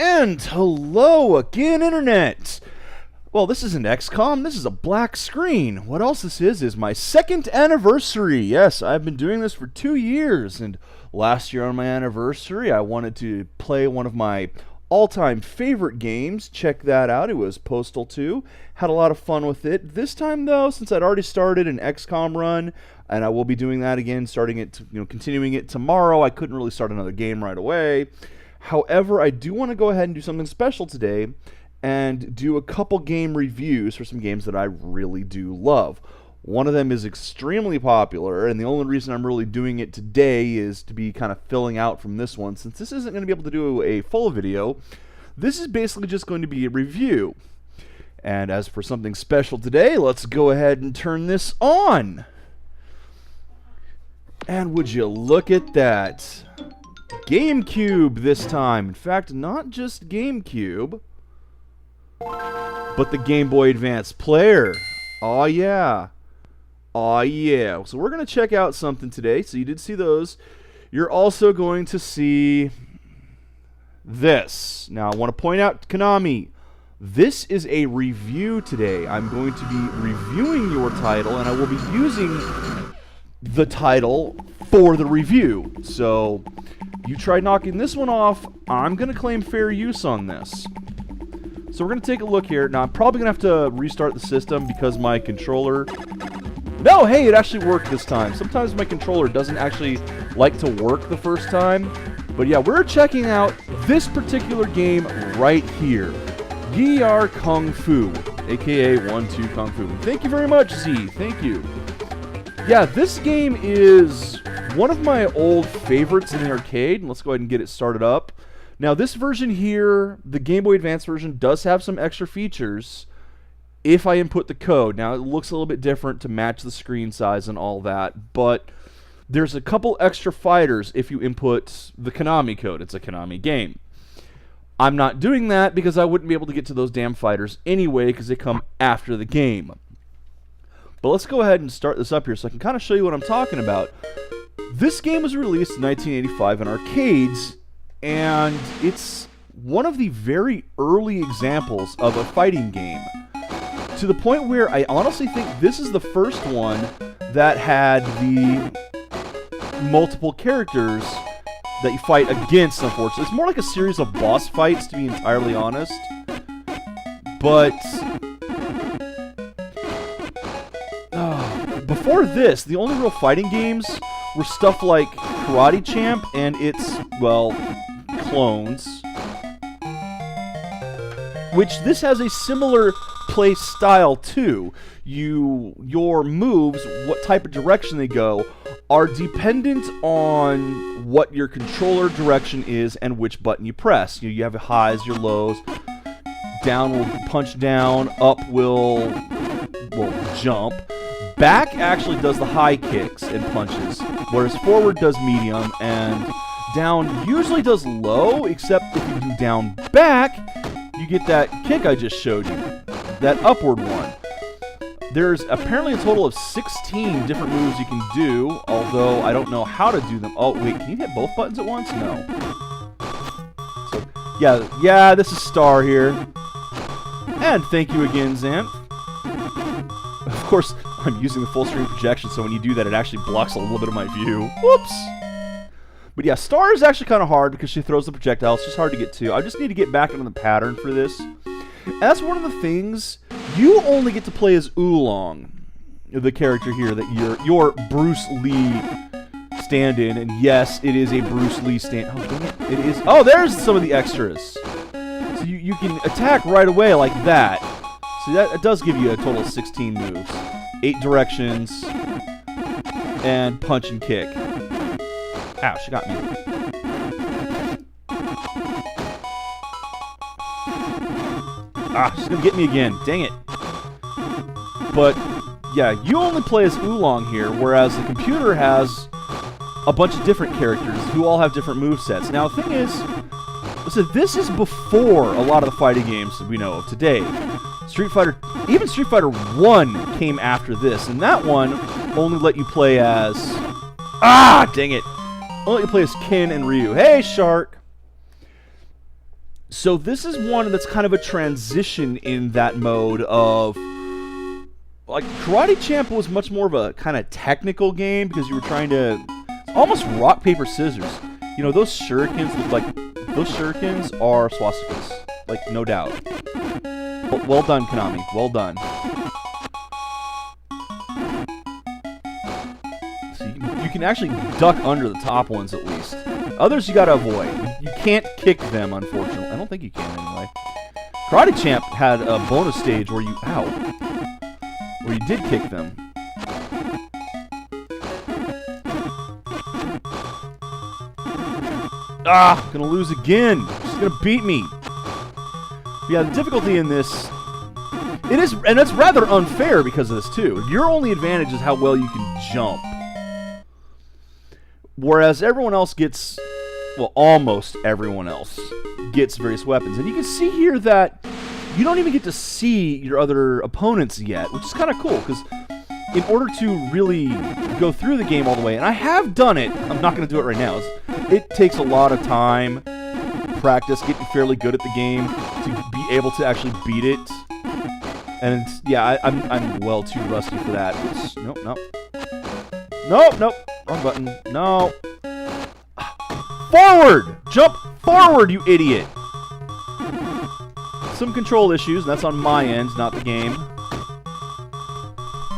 And hello again, Internet! Well, this isn't XCOM, this is a black screen. What else this is my second anniversary. Yes, I've been doing this for 2 years, and last year on my anniversary, I wanted to play one of my all-time favorite games. Check that out. It was Postal 2. Had a lot of fun with it. This time, though, since I'd already started an XCOM run, and I will be doing that again, continuing it tomorrow, I couldn't really start another game right away. However, I do want to go ahead and do something special today and do a couple game reviews for some games that I really do love. One of them is extremely popular, and the only reason I'm really doing it today is to be kind of filling out from this one. Since this isn't going to be able to do a full video, this is basically just going to be a review. And as for something special today, let's go ahead and turn this on. And would you look at that? GameCube this time. In fact, not just GameCube, but the Game Boy Advance player. Aw, yeah. Aw, yeah. So we're going to check out something today. So you did see those. You're also going to see this. Now, I want to point out, Konami, this is a review today. I'm going to be reviewing your title, and I will be using the title for the review. So you try knocking this one off, I'm going to claim fair use on this. So we're going to take a look here. Now, I'm probably going to have to restart the system because my controller... No, hey, it actually worked this time. Sometimes my controller doesn't actually like to work the first time. But yeah, we're checking out this particular game right here. GBA Kung Fu, aka 1-2 Kung Fu. Thank you very much, Z. Thank you. Yeah, this game is one of my old favorites in the arcade. Let's go ahead and get it started up. Now, this version here, the Game Boy Advance version, does have some extra features if I input the code. Now, it looks a little bit different to match the screen size and all that, but there's a couple extra fighters if you input the Konami code. It's a Konami game. I'm not doing that because I wouldn't be able to get to those damn fighters anyway because they come after the game. But let's go ahead and start this up here so I can kind of show you what I'm talking about. This game was released in 1985 in arcades, and it's one of the very early examples of a fighting game. To the point where I honestly think this is the first one that had the multiple characters that you fight against, unfortunately. It's more like a series of boss fights, to be entirely honest. But before this, the only real fighting games were stuff like Karate Champ and its, well, clones. Which this has a similar play style too. Your moves, what type of direction they go, are dependent on what your controller direction is and which button you press. You have your highs, your lows. Down will punch down, up will jump. Back actually does the high kicks and punches, whereas forward does medium, and down usually does low, except if you do down back, you get that kick I just showed you, that upward one. There's apparently a total of 16 different moves you can do, although I don't know how to do them. Oh, wait, can you hit both buttons at once? No. So, yeah, this is Star here. And thank you again, Xanth. Of course, I'm using the full screen projection, so when you do that, it actually blocks a little bit of my view. Whoops! But yeah, Star is actually kind of hard because she throws the projectile. It's just hard to get to. I just need to get back into the pattern for this. And that's one of the things. You only get to play as Oolong, the character here that your Bruce Lee stand-in. And yes, it is a Bruce Lee stand. Oh, dang it. It is. Oh, there's some of the extras. So you can attack right away like that. So that does give you a total of 16 moves. 8 directions. And punch and kick. Ow, she got me. Ah, she's gonna get me again. Dang it. But, yeah, you only play as Oolong here, whereas the computer has a bunch of different characters who all have different movesets. Now, the thing is, so this is before a lot of the fighting games that we know of today. Even Street Fighter 1 came after this, and that one only let you play as... Ah, dang it. I'll let you play as Ken and Ryu. Hey, Shark! So this is one that's kind of a transition in that mode of, like, Karate Champ was much more of a kind of technical game because you were trying to almost rock, paper, scissors. You know, those shurikens look like, those shurikens are swastikas, like, no doubt. Well done, Konami. Well done. So you can actually duck under the top ones at least. Others you gotta avoid. You can't kick them, unfortunately. I don't think you can anyway. Karate Champ had a bonus stage where you, ow, where you did kick them. Ah, gonna lose again. She's gonna beat me. Yeah, the difficulty in this, it is, and it's rather unfair because of this too. Your only advantage is how well you can jump. Whereas everyone else gets, well, almost everyone else gets various weapons. And you can see here that you don't even get to see your other opponents yet, which is kind of cool, because in order to really go through the game all the way, and I have done it, I'm not going to do it right now, it takes a lot of time, practice, getting fairly good at the game to be able to actually beat it. And yeah, I'm well too rusty for that. Oops. Nope, nope. Nope, nope. Wrong button. No. Forward! Jump forward, you idiot! Some control issues, and that's on my end, not the game.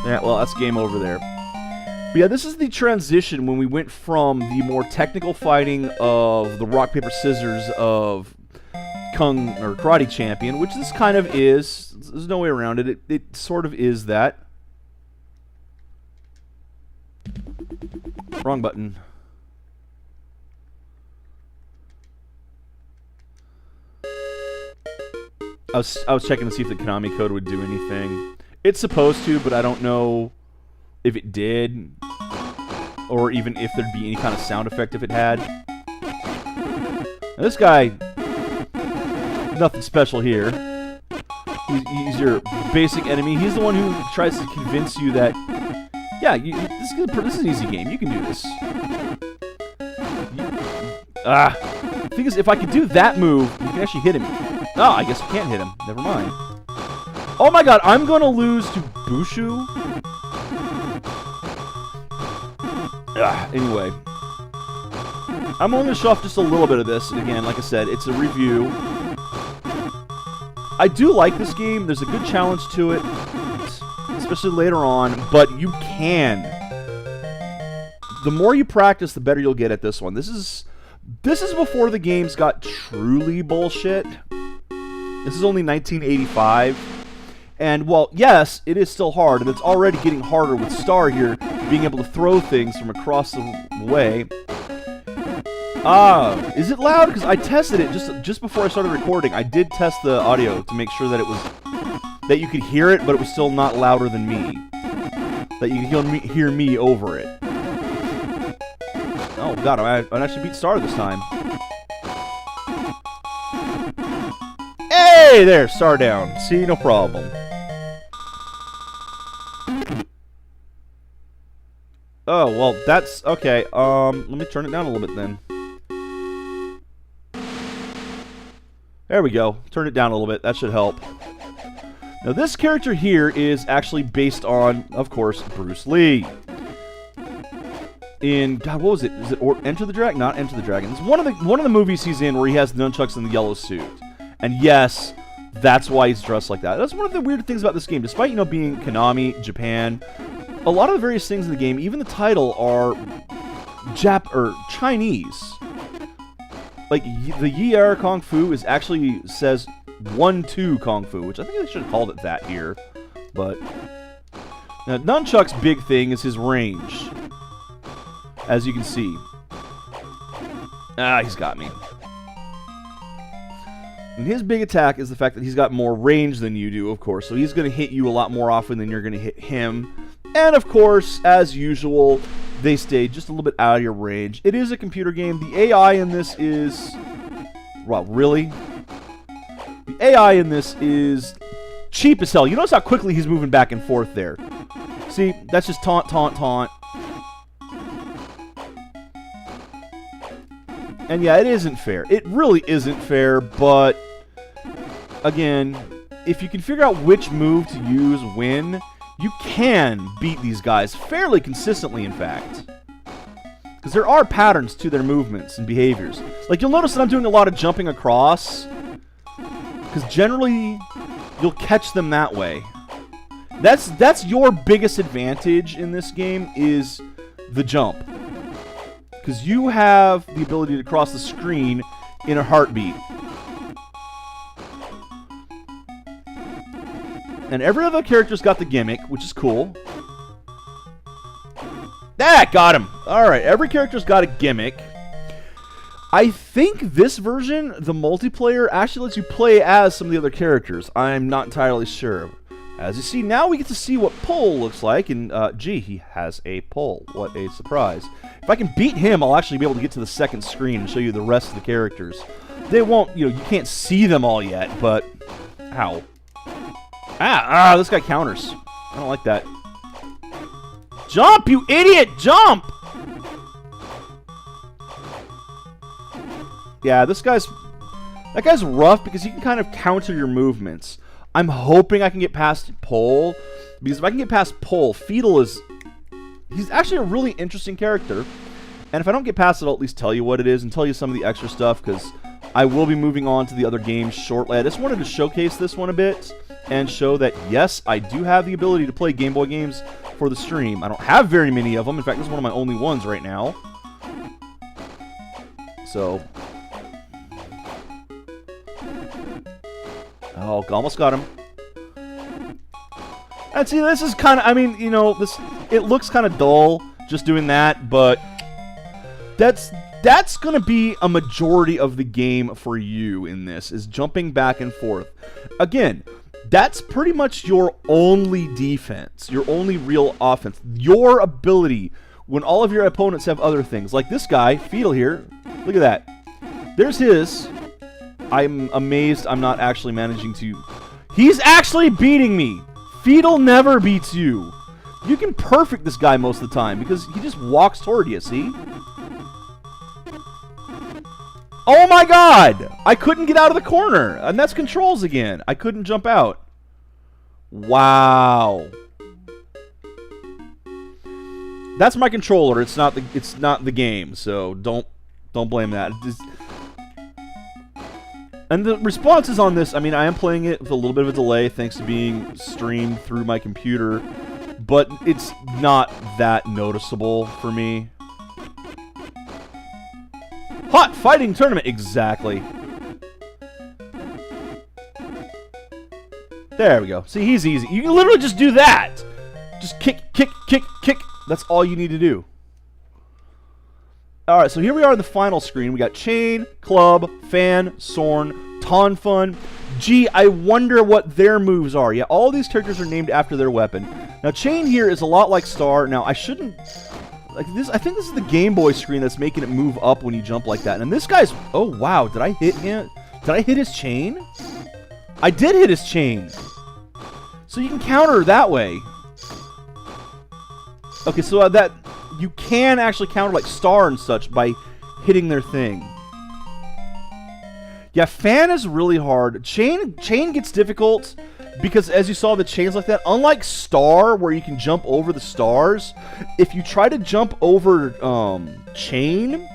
Yeah, well, that's game over there. But yeah, this is the transition when we went from the more technical fighting of the rock, paper, scissors of Kung, or Karate Champion, which this kind of is. There's no way around it. It sort of is that. Wrong button. I was checking to see if the Konami code would do anything. It's supposed to, but I don't know if it did, or even if there'd be any kind of sound effect if it had. Now this guy, nothing special here. He's your basic enemy. He's the one who tries to convince you that, yeah, this is an easy game. You can do this. The thing is, if I could do that move, you can actually hit him. Oh, I guess you can't hit him. Never mind. Oh my god, I'm gonna lose to Bushu? Anyway. I'm only gonna show off just a little bit of this. Again, like I said, it's a review. I do like this game. There's a good challenge to it, especially later on, but you can. The more you practice, the better you'll get at this one. This is before the games got truly bullshit. This is only 1985. And, well, yes, it is still hard, and it's already getting harder with Star here, being able to throw things from across the way. Is it loud? Because I tested it just before I started recording. I did test the audio to make sure that it was, that you could hear it, but it was still not louder than me. That you could hear me over it. Oh, God, I actually beat Star this time. Hey, there, Star down. See, no problem. Oh, well, that's... Okay, let me turn it down a little bit then. There we go. Turn it down a little bit. That should help. Now, this character here is actually based on, of course, Bruce Lee. In... God, what was it? Is it Enter the Dragon? Not Enter the Dragon. It's one of the movies he's in where he has the nunchucks in the yellow suit. And yes, that's why he's dressed like that. That's one of the weird things about this game. Despite, you know, being Konami, Japan, a lot of the various things in the game, even the title, are Chinese. Like, the Yi-Er Kung Fu actually says 1-2 Kung Fu, which I think they should have called it that here. But now, Nunchuck's big thing is his range, as you can see. He's got me. And his big attack is the fact that he's got more range than you do, of course. So he's going to hit you a lot more often than you're going to hit him. And, of course, as usual, they stay just a little bit out of your range. It is a computer game. The AI in this is... Well, really? The AI in this is cheap as hell. You notice how quickly he's moving back and forth there. See, that's just taunt, taunt, taunt. And yeah, it isn't fair. It really isn't fair, but again, if you can figure out which move to use when, you can beat these guys fairly consistently, in fact. Because there are patterns to their movements and behaviors. Like, you'll notice that I'm doing a lot of jumping across, because generally, you'll catch them that way. That's your biggest advantage in this game, is the jump. Because you have the ability to cross the screen in a heartbeat. And every other character's got the gimmick, which is cool. Ah, got him! Alright, every character's got a gimmick. I think this version, the multiplayer, actually lets you play as some of the other characters. I'm not entirely sure. As you see, now we get to see what pull looks like, and gee, he has a pull. What a surprise. If I can beat him, I'll actually be able to get to the second screen and show you the rest of the characters. They won't, you can't see them all yet, but... Ow. This guy counters. I don't like that. Jump, you idiot! Jump! Yeah, that guy's rough because he can kind of counter your movements. I'm hoping I can get past Pole, because if I can get past Pole, he's actually a really interesting character. And if I don't get past it, I'll at least tell you what it is and tell you some of the extra stuff, because I will be moving on to the other games shortly. I just wanted to showcase this one a bit and show that, yes, I do have the ability to play Game Boy games for the stream. I don't have very many of them. In fact, this is one of my only ones right now. So... Oh, almost got him. And see, this is kind of, it looks kind of dull just doing that, but that's going to be a majority of the game for you in this, is jumping back and forth. Again, that's pretty much your only defense, your only real offense. Your ability, when all of your opponents have other things, like this guy, Fetal here, look at that. There's his... I'm amazed I'm not actually managing to... He's actually beating me! Fetal never beats you! You can perfect this guy most of the time, because he just walks toward you, see? Oh my god! I couldn't get out of the corner! And that's controls again. I couldn't jump out. Wow. That's my controller. It's not the game, so don't blame that. And the responses on this, I am playing it with a little bit of a delay thanks to being streamed through my computer, but it's not that noticeable for me. Hot fighting tournament, exactly. There we go. See, he's easy. You can literally just do that. Just kick, kick, kick, kick. That's all you need to do. Alright, so here we are on the final screen. We got Chain, Club, Fan, Sorn, Tonfun. Gee, I wonder what their moves are. Yeah, all these characters are named after their weapon. Now, Chain here is a lot like Star. Now, I shouldn't... Like this, I think this is the Game Boy screen that's making it move up when you jump like that. And this guy's... Oh, wow. Did I hit him? Did I hit his chain? I did hit his chain. So you can counter that way. Okay, so that... You can actually counter like Star and such by hitting their thing. Yeah, Fan is really hard. Chain gets difficult because as you saw the chains like that, unlike Star where you can jump over the stars, if you try to jump over Chain,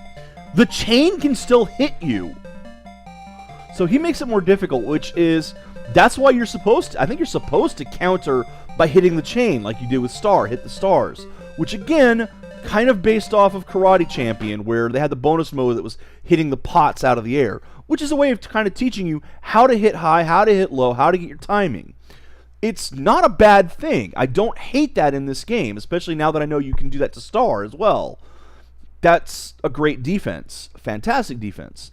the chain can still hit you. So he makes it more difficult, which is, that's why you're supposed to, I think you're supposed to counter by hitting the chain like you did with Star, hit the stars. Which again, kind of based off of Karate Champion, where they had the bonus mode that was hitting the pots out of the air, which is a way of kind of teaching you how to hit high, how to hit low, how to get your timing. It's not a bad thing. I don't hate that in this game, especially now that I know you can do that to Star as well. That's a great defense. Fantastic defense.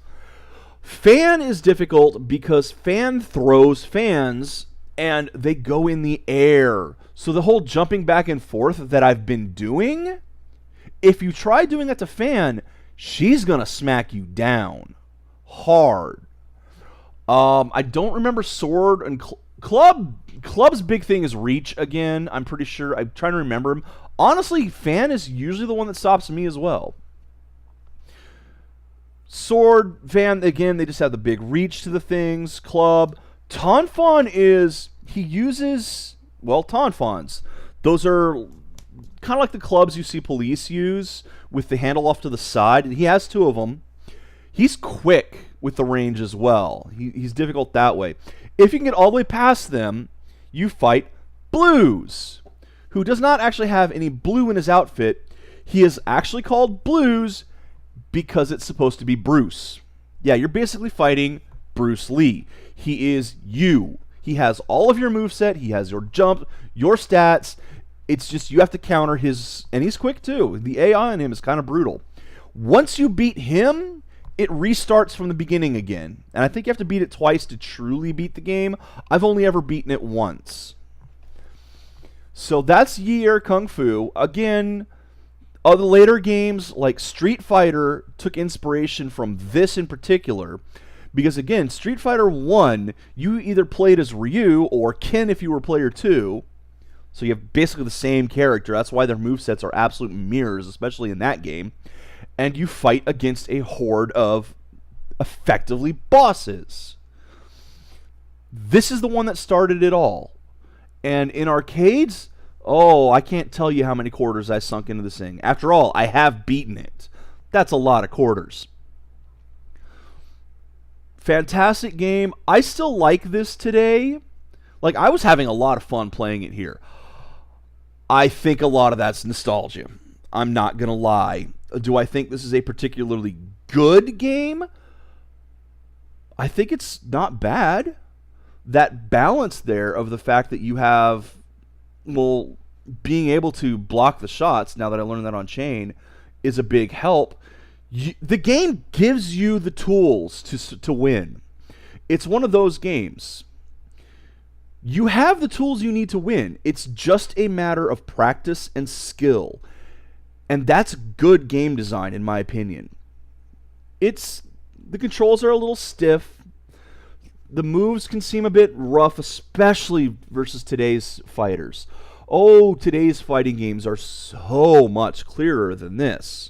Fan is difficult because Fan throws fans and they go in the air. So the whole jumping back and forth that I've been doing, if you try doing that to Fan, she's going to smack you down hard. I don't remember Sword and Club. Club's big thing is reach again. I'm pretty sure. I'm trying to remember him. Honestly, Fan is usually the one that stops me as well. Sword Van, again, they just have the big reach to the things. Club. Tonfon is, he uses, well, Tonfons. Those are kind of like the clubs you see police use with the handle off to the side. He has 2 of them. He's quick with the range as well. He's difficult that way. If you can get all the way past them, you fight Blues, who does not actually have any blue in his outfit. He is actually called Blues because it's supposed to be Bruce. Yeah, you're basically fighting Bruce Lee. He is you. He has all of your moveset. He has your jump, your stats. It's just you have to counter his, and he's quick too. The AI on him is kind of brutal. Once you beat him, it restarts from the beginning again. And I think you have to beat it twice to truly beat the game. I've only ever beaten it once. So that's Yi Kung Fu. Again, other later games like Street Fighter took inspiration from this in particular. Because again, Street Fighter 1, you either played as Ryu or Ken if you were player 2. So you have basically the same character. That's why their movesets are absolute mirrors, especially in that game. And you fight against a horde of effectively bosses. This is the one that started it all. And in arcades, oh, I can't tell you how many quarters I sunk into this thing. After all, I have beaten it. That's a lot of quarters. Fantastic game. I still like this today. Like, I was having a lot of fun playing it here. I think a lot of that's nostalgia. I'm not going to lie. Do I think this is a particularly good game? I think it's not bad. That balance there of the fact that you have, well, being able to block the shots, now that I learned that on chain, is a big help. The game gives you the tools to win. It's one of those games. You have the tools you need to win. It's just a matter of practice and skill. And that's good game design, in my opinion. The controls are a little stiff. The moves can seem a bit rough, especially versus today's fighters. Oh, today's fighting games are so much clearer than this.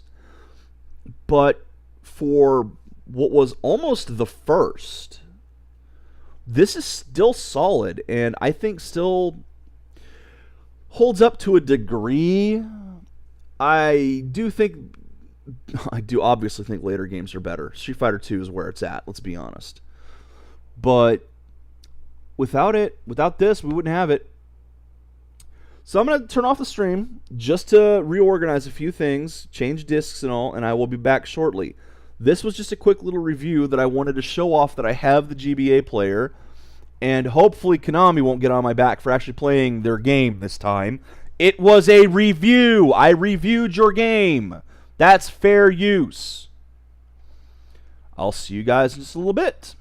But for what was almost the first, this is still solid, and I think still holds up to a degree. I do obviously think later games are better. Street Fighter 2 is where it's at, let's be honest. But without this, we wouldn't have it. So I'm going to turn off the stream just to reorganize a few things, change discs and all, and I will be back shortly. This was just a quick little review that I wanted to show off that I have the GBA player, and hopefully Konami won't get on my back for actually playing their game this time. It was a review. I reviewed your game. That's fair use. I'll see you guys in just a little bit.